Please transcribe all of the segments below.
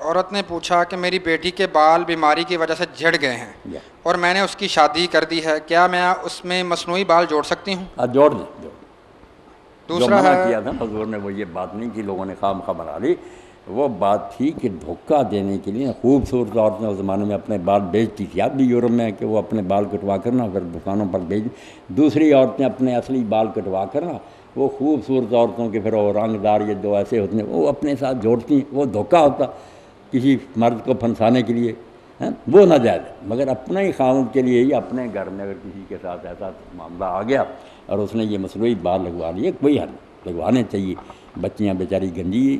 عورت نے پوچھا کہ میری بیٹی کے بال بیماری کی وجہ سے جھڑ گئے ہیں اور میں نے اس کی شادی کر دی ہے, کیا میں اس میں مصنوعی بال جوڑ سکتی ہوں؟ جوڑ دیں. دوسرا منع ہے کیا تھا حضور نے وہ یہ بات نہیں کی, لوگوں نے خام خواہ بنا لی. وہ بات تھی کہ دھوکہ دینے کے لیے خوبصورت عورتیں اس زمانے میں اپنے بال بیچتی تھی. اب بھی یورپ میں ہے کہ وہ اپنے بال کٹوا کر نا پھر دکانوں پر بیچ, دوسری عورتیں اپنے اصلی بال کٹوا کر نا وہ خوبصورت عورتوں کے پھر وہ رنگ دار یہ جو ایسے ہوتے ہیں وہ اپنے ساتھ جوڑتی ہیں. وہ دھوکہ ہوتا کسی مرد کو پھنسانے کے لیے, وہ ناجائز ہے. مگر اپنے ہی خاوند کے لیے ہی اپنے گھر میں اگر کسی کے ساتھ ایسا معاملہ آ گیا اور اس نے یہ مصنوعی بال لگوا لیے, کوئی حل لگوانے چاہیے. بچیاں بیچاری گنجی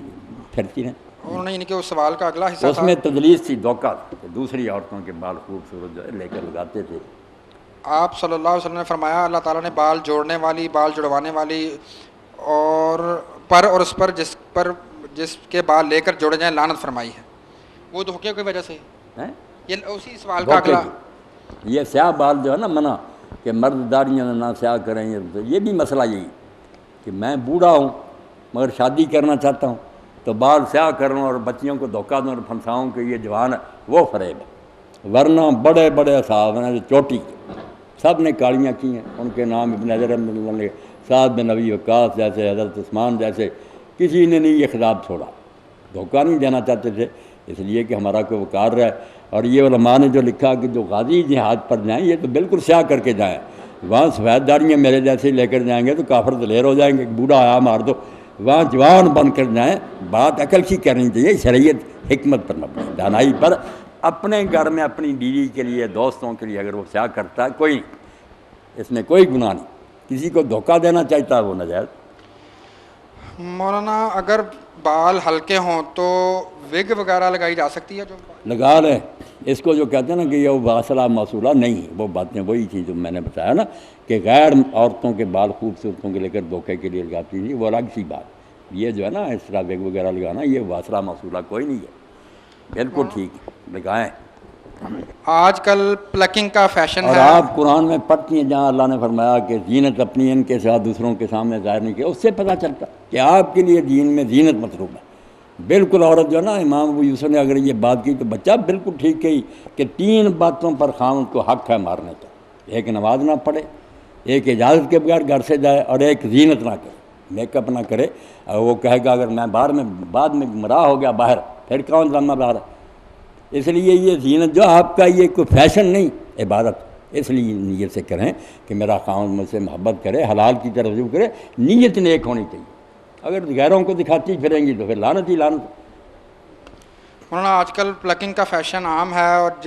پھرتی ہیں. انہوں نے کہ اس سوال کا اگلا حصہ اس میں تدلیس تھی, دھوکہ کہ دوسری عورتوں کے بال خوبصورت جو ہے لے کر لگاتے تھے. آپ صلی اللہ علیہ وسلم نے فرمایا اللہ تعالیٰ نے بال جوڑنے والی, بال جڑوانے والی اور اس پر جس کے بال لے کر جوڑے جائیں لعنت فرمائی ہے. وہ دھوکے کی وجہ سے یہ اسی سوال کا اگلا. یہ سیاہ بال جو ہے نا منع کہ مرد داڑیاں نہ سیاہ کریں, یہ بھی مسئلہ یہی کہ میں بوڑھا ہوں مگر شادی کرنا چاہتا ہوں تو بال سیاہ کروں اور بچیوں کو دھوکہ دوں اور پھنساؤں کہ یہ جوان ہے, وہ فریب ہے. ورنہ بڑے بڑے صاحب ہیں چوٹی سب نے کالیاں کی ہیں, ان کے نام ابن حجر نے, سعد بن ابی وقاص جیسے, حضرت عثمان جیسے, کسی نے نہیں یہ خطاب چھوڑا. دھوکہ نہیں دینا چاہتے تھے اس لیے کہ ہمارا کوئی وقار رہے. اور یہ علماء نے جو لکھا کہ جو غازی جہاد پر جائیں یہ تو بالکل سیاہ کر کے جائیں, وہاں سفید داڑیاں میرے جیسے لے کر جائیں گے تو کافر دلیر ہو جائیں گے, بوڑھا آیا مار دو. وہاں جوان بن کر جائیں. بات عقل کی کرنی چاہیے, شریعت حکمت پر مبنی, دانائی پر. اپنے گھر میں اپنی بیوی کے لیے, دوستوں کے لیے اگر وہ سیاہ کرتا ہے کوئی اس میں کوئی گناہ نہیں. کسی کو دھوکہ دینا چاہتا ہے وہ ناجائز. مولانا اگر بال ہلکے ہوں تو وگ وغیرہ لگائی جا سکتی ہے؟ جو لگا لیں. اس کو جو کہتے ہیں نا کہ یہ واصلہ موصولہ نہیں, وہ باتیں وہی تھیں جو میں نے بتایا نا کہ غیر عورتوں کے بال خوبصورتوں کے لے کر دھوکے کے لیے لگاتی تھی, وہ الگ سی بات. یہ جو ہے نا اس طرح وگ وغیرہ لگانا یہ واصلہ موصولہ کوئی نہیں ہے, بالکل ٹھیک ہے, لگائیں. آج کل پلکنگ کا فیشن ہے. اور آپ قرآن میں پڑھتی ہیں جہاں اللہ نے فرمایا کہ زینت اپنی ان کے ساتھ دوسروں کے سامنے ظاہر نہیں کیا, اس سے پتہ چلتا کہ آپ کے لیے دین میں زینت مطلوب ہے. بالکل عورت جو ہے نا, امام ابو یوسف نے اگر یہ بات کی تو بچہ بالکل ٹھیک کہی کہ 3 باتوں پر خاوند کو حق ہے مارنے کا. ایک نماز نہ پڑھے, ایک اجازت کے بغیر گھر سے جائے, اور ایک زینت نہ کرے, میک اپ نہ کرے. اور وہ کہے گا اگر میں بعد میں گمراہ ہو گیا باہر پھر کون ذمہ دار ہے. اس لیے یہ زینت جو آپ کا یہ کوئی فیشن نہیں, عبادت. اس لیے نیت سے کریں کہ میرا خاوند مجھ سے محبت کرے, حلال کی طرف رجوع کرے, نیت نیک ہونی چاہیے. اگر غیروں کو دکھاتی پھریں گی تو پھر لعنت ہی لعنت. مولانا آج کل پلکنگ کا فیشن عام ہے اور